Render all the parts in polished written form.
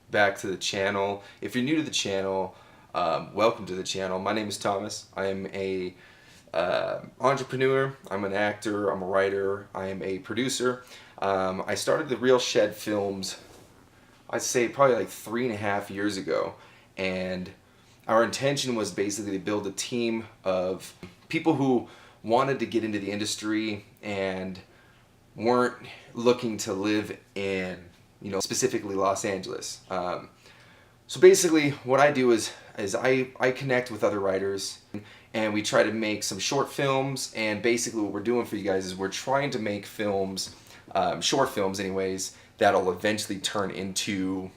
back to the channel. If you're new to the channel, welcome to the channel. My name is Thomas. I am a entrepreneur. I'm an actor. I'm a writer. I am a producer. I started the Real Shed Films, I'd say probably like 3.5 years ago, and our intention was basically to build a team of people who wanted to get into the industry and weren't looking to live in, specifically Los Angeles. So basically what I do is I connect with other writers and we try to make some short films, and basically what we're doing for you guys is we're trying to make films, short films anyways, that'll eventually turn into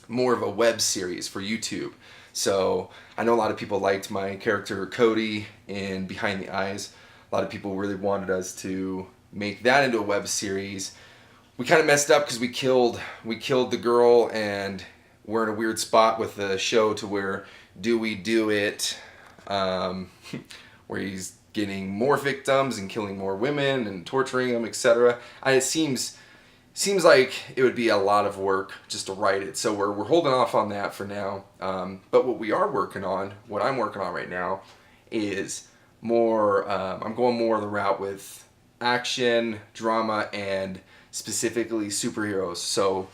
more of a web series for YouTube. So I know a lot of people liked my character Cody in Behind the Eyes. A lot of people really wanted us to make that into a web series. We kind of messed up because we killed the girl, and we're in a weird spot with the show to where do we do it where he's getting more victims and killing more women and torturing them, etc. And it seems like it would be a lot of work just to write it, so we're holding off on that for now. But what we are working on, what I'm working on right now, is more. I'm going more the route with action, drama, and specifically superheroes. So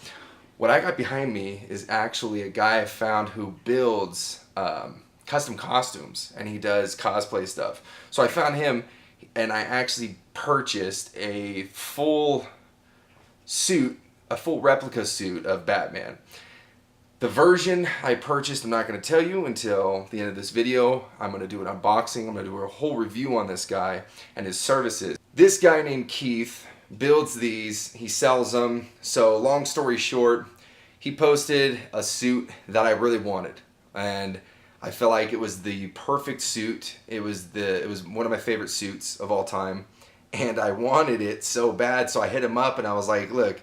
what I got behind me is actually a guy I found who builds custom costumes, and he does cosplay stuff. So I found him, and I actually purchased a full suit, a full replica suit of Batman. The version I purchased, I'm not going to tell you until the end of this video. I'm going to do an unboxing. I'm going to do a whole review on this guy and his services. This guy named Keith builds these. He sells them. So long story short, he posted a suit that I really wanted, and I felt like it was the perfect suit. It was one of my favorite suits of all time, and I wanted it so bad. So I hit him up and I was like, look,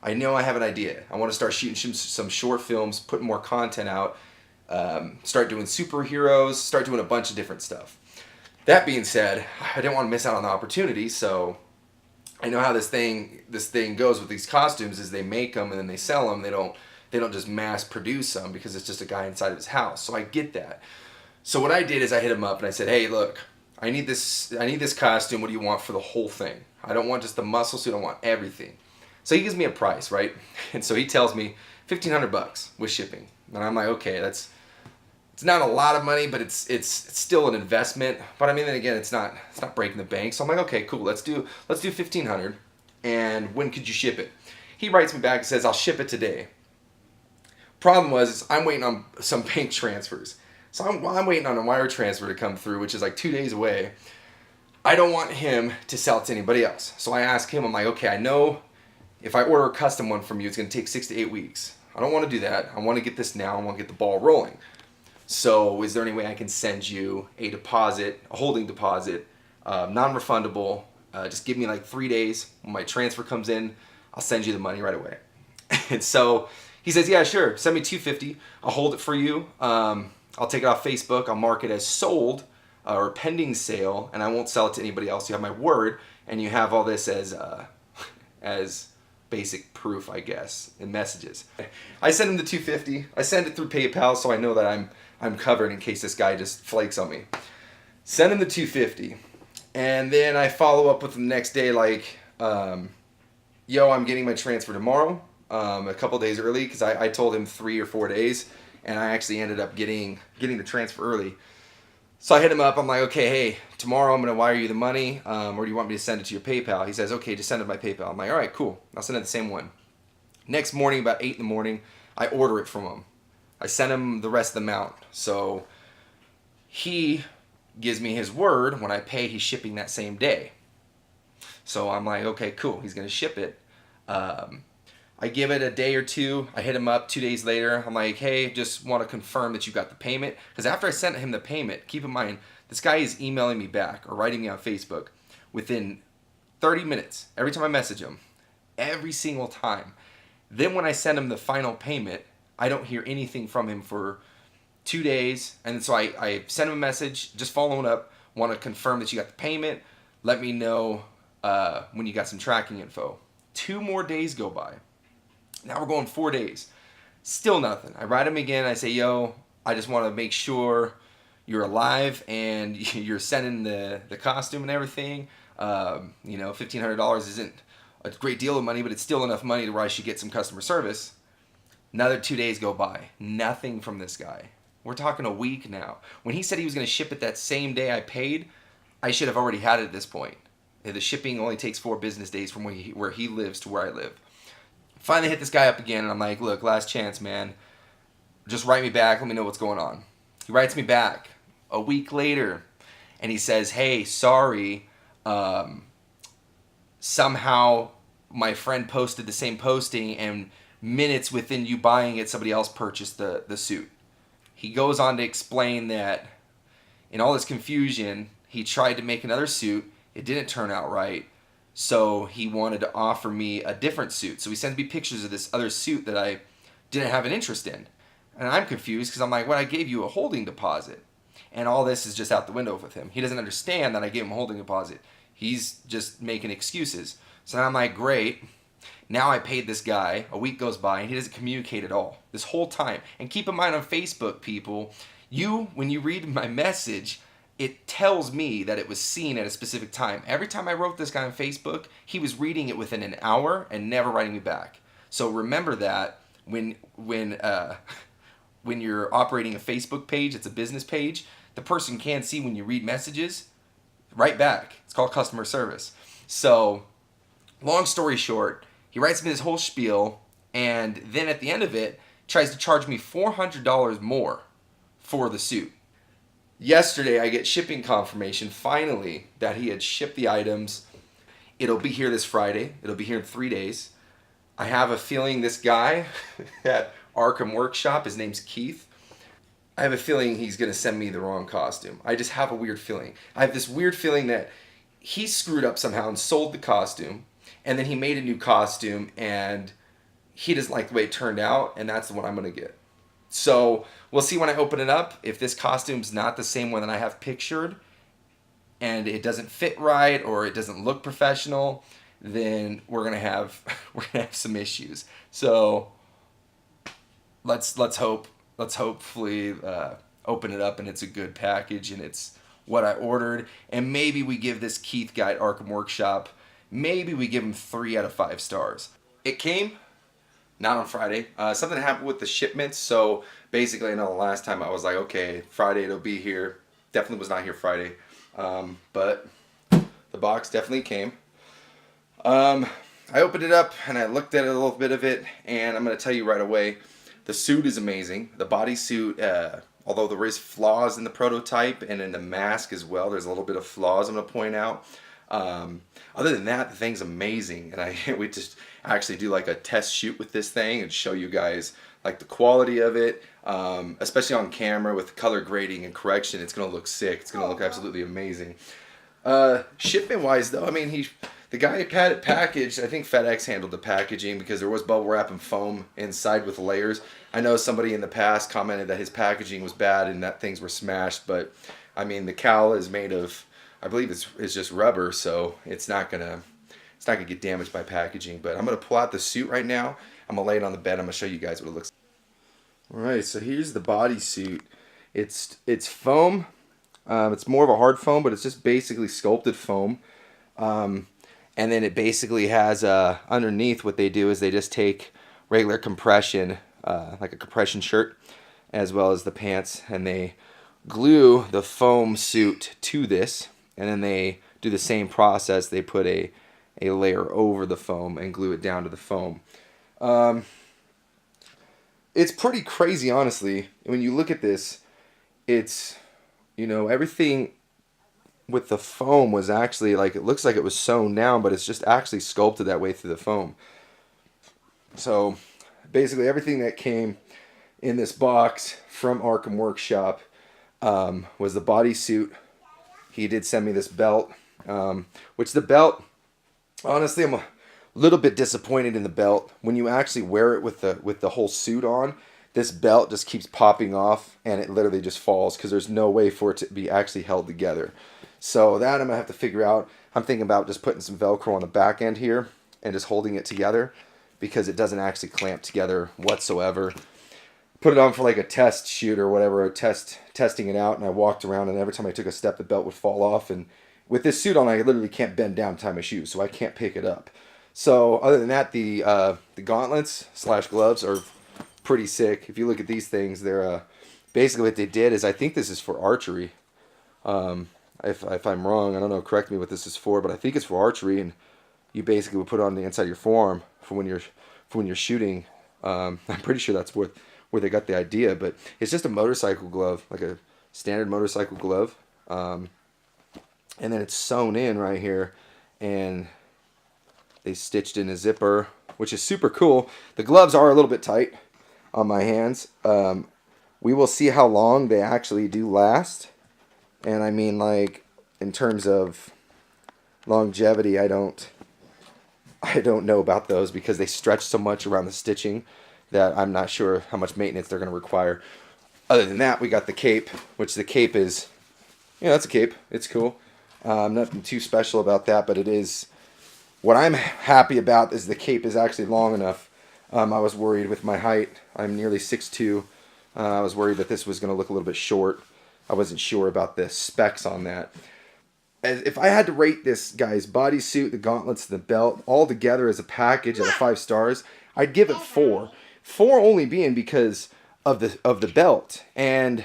I know I have an idea. I want to start shooting some short films, put more content out, start doing superheroes, start doing a bunch of different stuff. That being said, I didn't want to miss out on the opportunity, so I know how this thing goes with these costumes is they make them and then they sell them. They don't just mass produce them because it's just a guy inside of his house. So I get that. So what I did is I hit him up and I said, hey, look, I need this costume. What do you want for the whole thing? I don't want just the muscle suit. I want everything. So he gives me a price, right? And so he tells me $1,500 with shipping. And I'm like, okay, it's not a lot of money, but it's still an investment. But I mean, then again, it's not breaking the bank. So I'm like, okay, cool. Let's do $1,500. And when could you ship it? He writes me back and says, I'll ship it today. Problem was, I'm waiting on some bank transfers. So I'm waiting on a wire transfer to come through, which is like 2 days away. I don't want him to sell it to anybody else. So I ask him, I'm like, okay, I know if I order a custom one from you, it's going to take 6 to 8 weeks. I don't want to do that. I want to get this now. I want to get the ball rolling. So is there any way I can send you a deposit, a holding deposit, non-refundable? Just give me like 3 days. When my transfer comes in, I'll send you the money right away. And so he says, yeah, sure. Send me $250. I'll hold it for you. I'll take it off Facebook. I'll mark it as sold or pending sale, and I won't sell it to anybody else. You have my word, and you have all this as basic proof, I guess, in messages. I send him the $250. I send it through PayPal, so I know that I'm covered in case this guy just flakes on me. Send him the $250, and then I follow up with the next day like, yo, I'm getting my transfer tomorrow. A couple days early because I told him 3 or 4 days, and I actually ended up getting the transfer early. So I hit him up. I'm like, okay, hey, tomorrow I'm going to wire you the money, or do you want me to send it to your PayPal? He says, okay, just send it to my PayPal. I'm like, all right, cool. I'll send it the same one. Next morning, about 8 in the morning, I order it from him. I send him the rest of the amount. So he gives me his word. When I pay, he's shipping that same day. So I'm like, okay, cool. He's going to ship it. I give it a day or two. I hit him up 2 days later. I'm like, hey, just want to confirm that you got the payment. Because after I sent him the payment, keep in mind, this guy is emailing me back or writing me on Facebook within 30 minutes. Every time I message him. Every single time. Then when I send him the final payment, I don't hear anything from him for 2 days. And so I send him a message, just following up, want to confirm that you got the payment. Let me know when you got some tracking info. 2 more days go by. Now we're going 4 days. Still nothing. I write him again. I say, yo, I just want to make sure you're alive and you're sending the costume and everything. You know, $1,500 isn't a great deal of money, but it's still enough money to where I should get some customer service. Another 2 days go by. Nothing from this guy. We're talking a week now. When he said he was going to ship it that same day I paid, I should have already had it at this point. The shipping only takes 4 business days from where he lives to where I live. Finally hit this guy up again, and I'm like, look, last chance, man. Just write me back. Let me know what's going on. He writes me back a week later, and he says, hey, sorry. Somehow my friend posted the same posting, and minutes within you buying it, somebody else purchased the suit. He goes on to explain that in all this confusion, he tried to make another suit. It didn't turn out right. So he wanted to offer me a different suit. So he sends me pictures of this other suit that I didn't have an interest in. And I'm confused because I'm like, well, I gave you a holding deposit. And all this is just out the window with him. He doesn't understand that I gave him a holding deposit. He's just making excuses. So now I'm like, great. Now I paid this guy. A week goes by and he doesn't communicate at all this whole time. And keep in mind on Facebook, people, when you read my message, it tells me that it was seen at a specific time. Every time I wrote this guy on Facebook, he was reading it within an hour and never writing me back. So remember that when you're operating a Facebook page, it's a business page, the person can see when you read messages, write back. It's called customer service. So long story short, he writes me this whole spiel, and then at the end of it, tries to charge me $400 more for the suit. Yesterday, I get shipping confirmation, finally, that he had shipped the items. It'll be here this Friday. It'll be here in 3 days. I have a feeling this guy at Arkham Workshop, his name's Keith, I have a feeling he's going to send me the wrong costume. I just have a weird feeling. I have this weird feeling that he screwed up somehow and sold the costume, and then he made a new costume, and he doesn't like the way it turned out, and that's the one I'm going to get. So we'll see when I open it up. If this costume's not the same one that I have pictured and it doesn't fit right or it doesn't look professional, then we're gonna have some issues. So let's hopefully open it up and it's a good package and it's what I ordered. And maybe we give this Keith guy at Arkham Workshop, maybe we give him 3 out of 5 stars. It came. Not on Friday. Something happened with the shipments. So basically, I know the last time I was like, okay, Friday it'll be here. Definitely was not here Friday. But the box definitely came. I opened it up and I looked at a little bit of it. And I'm going to tell you right away, the suit is amazing. The bodysuit, although there is flaws in the prototype and in the mask as well, there's a little bit of flaws I'm going to point out. Other than that, the thing's amazing, and we just actually do like a test shoot with this thing and show you guys like the quality of it, especially on camera with color grading and correction. It's gonna look sick. It's gonna look absolutely amazing. Shipment wise though, I mean the guy had it packaged. I think FedEx handled the packaging because there was bubble wrap and foam inside with layers. I know somebody in the past commented that his packaging was bad and that things were smashed, but I mean the cowl is made of, I believe it's just rubber, so it's not gonna get damaged by packaging. But I'm gonna pull out the suit right now. I'm gonna lay it on the bed. I'm gonna show you guys what it looks like. All right, so here's the bodysuit. It's foam. It's more of a hard foam, but it's just basically sculpted foam. And then it basically has underneath. What they do is they just take regular compression, like a compression shirt, as well as the pants, and they glue the foam suit to this. And then they do the same process. They put a layer over the foam and glue it down to the foam. It's pretty crazy, honestly. When you look at this, it's, everything with the foam was actually like, it looks like it was sewn down, but it's just actually sculpted that way through the foam. So basically everything that came in this box from Arkham Workshop was the bodysuit. He did send me this belt, which the belt, honestly, I'm a little bit disappointed in the belt. When you actually wear it with the whole suit on, this belt just keeps popping off and it literally just falls because there's no way for it to be actually held together. So that I'm going to have to figure out. I'm thinking about just putting some Velcro on the back end here and just holding it together because it doesn't actually clamp together whatsoever. put it on for like a test shoot or whatever, testing it out, and I walked around, and every time I took a step, the belt would fall off. And with this suit on, I literally can't bend down to tie my shoes, so I can't pick it up. So other than that, the gauntlets / gloves are pretty sick. If you look at these things, they're basically what they did is, I think this is for archery. If I'm wrong, I don't know. Correct me what this is for, but I think it's for archery, and you basically would put it on the inside of your forearm for when you're shooting. I'm pretty sure that's where they got the idea, but it's just a motorcycle glove, like a standard motorcycle glove, and then it's sewn in right here, and they stitched in a zipper, which is super cool. The gloves are a little bit tight on my hands. We will see how long they actually do last, and I mean, like, in terms of longevity, I don't know about those because they stretch so much around the stitching that I'm not sure how much maintenance they're going to require. Other than that, we got the cape, which the cape is, it's a cape. It's cool. Nothing too special about that, but it is. What I'm happy about is the cape is actually long enough. I was worried with my height. I'm nearly 6'2". I was worried that this was going to look a little bit short. I wasn't sure about the specs on that. If I had to rate this guy's bodysuit, the gauntlets, the belt, all together as a package out of 5 stars, I'd give it 4. 4 only being because of the belt. And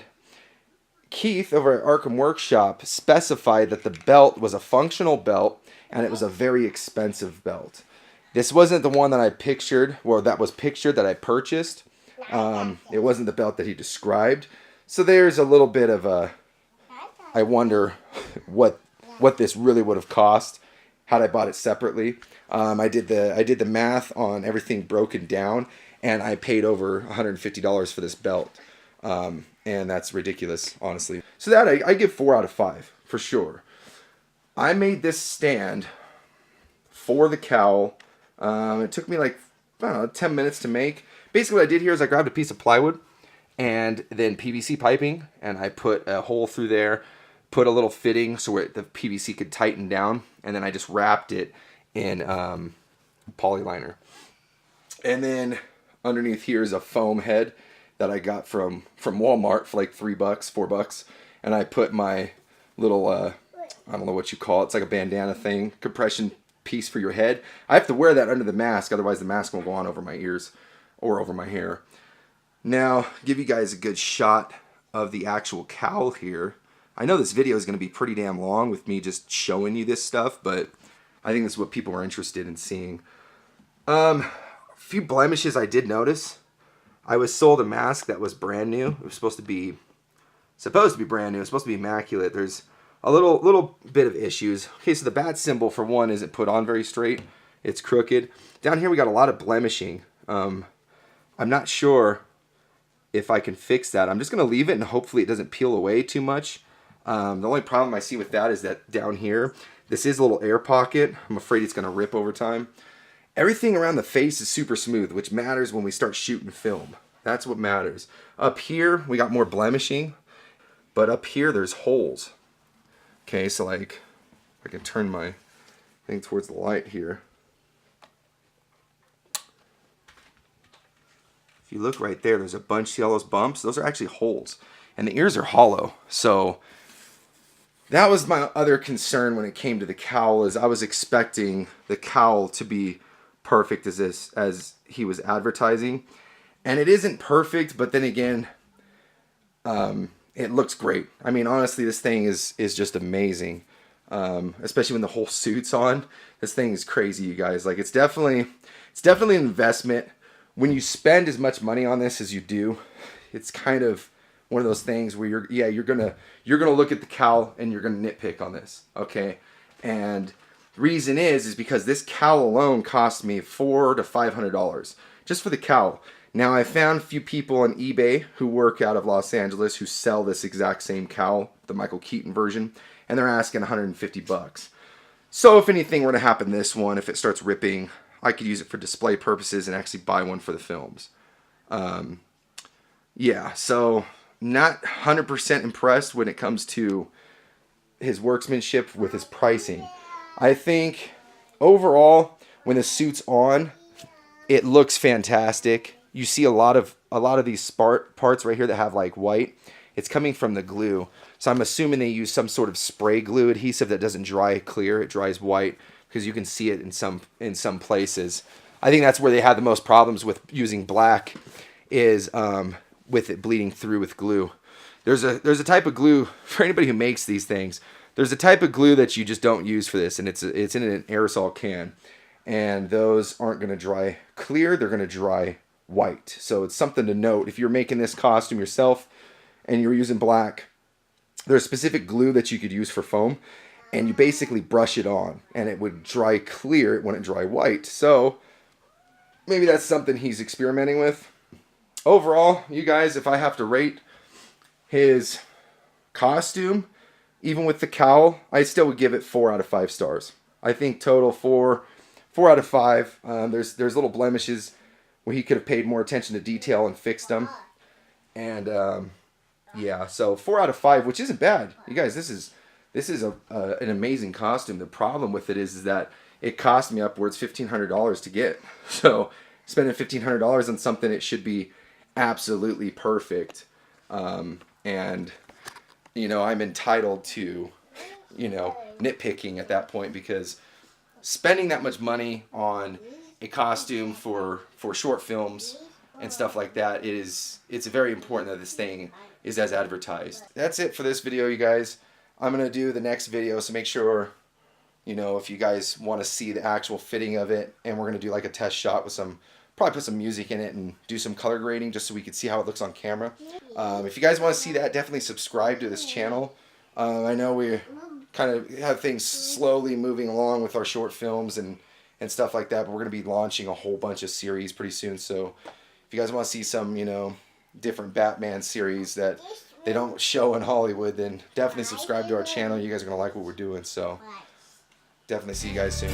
Keith over at Arkham Workshop specified that the belt was a functional belt and it was a very expensive belt. This wasn't the one that I pictured, or that was pictured that I purchased. It wasn't the belt that he described. So there's a little bit of a, I wonder what this really would have cost had I bought it separately. I did the math on everything broken down, and I paid over $150 for this belt. And that's ridiculous, honestly. So that I give 4 out of 5 for sure. I made this stand for the cowl. It took me like, I don't know, 10 minutes to make. Basically what I did here is I grabbed a piece of plywood and then PVC piping, and I put a hole through there, put a little fitting so the PVC could tighten down, and then I just wrapped it in polyliner. And then underneath here is a foam head that I got from Walmart for like $3, $4, and I put my little I don't know what you call it. It's like a bandana thing, compression piece for your head. I have to wear that under the mask, otherwise the mask won't go on over my ears or over my hair. Now, give you guys a good shot of the actual cowl here. I know this video is going to be pretty damn long with me just showing you this stuff, but I think this is what people are interested in seeing. A few blemishes I did notice. I was sold a mask that was brand new. It was supposed to be brand new. It's supposed to be immaculate. There's a little bit of issues. Okay, so the bat symbol for one isn't put on very straight. It's crooked. Down here we got a lot of blemishing. I'm not sure if I can fix that. I'm just going to leave it and hopefully it doesn't peel away too much. The only problem I see with that is that down here, this is a little air pocket. I'm afraid it's going to rip over time. Everything around the face is super smooth, which matters when we start shooting film. That's what matters. Up here, we got more blemishing, but up here there's holes. Okay, so like, I can turn my thing towards the light here. If you look right there, there's a bunch, see all those bumps? Those are actually holes. And the ears are hollow. So that was my other concern when it came to the cowl, is I was expecting the cowl to be perfect as he was advertising. And it isn't perfect, but then again, it looks great. I mean, honestly, this thing is just amazing. Especially when the whole suit's on. This thing is crazy, you guys. Like, it's definitely an investment. When you spend as much money on this as you do, it's kind of one of those things where you're gonna look at the cowl and you're gonna nitpick on this, okay? And the reason is because this cowl alone cost me $400 to $500 just for the cowl. Now, I found a few people on eBay who work out of Los Angeles who sell this exact same cowl, the Michael Keaton version, and they're asking $150. So if anything were to happen this one, if it starts ripping, I could use it for display purposes and actually buy one for the films. Yeah, so not 100% impressed when it comes to his workmanship with his pricing. I think overall, when the suit's on, it looks fantastic. You see a lot of a lot of these parts right here that have like white, it's coming from the glue. So I'm assuming they use some sort of spray glue adhesive that doesn't dry clear, it dries white, because you can see it in some places. I think that's where they had the most problems with using black, is with it bleeding through with glue. There's a type of glue for anybody who makes these things. There's a type of glue that you just don't use for this, and it's in an aerosol can, and those aren't going to dry clear. They're going to dry white. So it's something to note if you're making this costume yourself and you're using black. There's specific glue that you could use for foam, and you basically brush it on, and it would dry clear. It wouldn't dry white. So maybe that's something he's experimenting with. Overall, you guys, if I have to rate his costume, even with the cowl, I still would give it 4 out of 5 stars. I think total 4 out of 5. There's little blemishes where he could have paid more attention to detail and fixed them. And yeah, so 4 out of 5, which isn't bad. You guys, this is an amazing costume. The problem with it is that it cost me upwards $1,500 to get. So spending $1,500 on something, it should be absolutely perfect. And you know, I'm entitled to, you know, nitpicking at that point, because spending that much money on a costume for short films and stuff like that, it's very important that this thing is as advertised. That's it for this video, you guys. I'm going to do the next video, so make sure, you know, if you guys want to see the actual fitting of it, and we're going to do like a test shot with probably put some music in it and do some color grading just so we can see how it looks on camera. If you guys want to see that, definitely subscribe to this channel. I know we kind of have things slowly moving along with our short films and stuff like that, but we're going to be launching a whole bunch of series pretty soon. So if you guys want to see some, you know, different Batman series that they don't show in Hollywood, then definitely subscribe to our channel. You guys are going to like what we're doing. So definitely see you guys soon.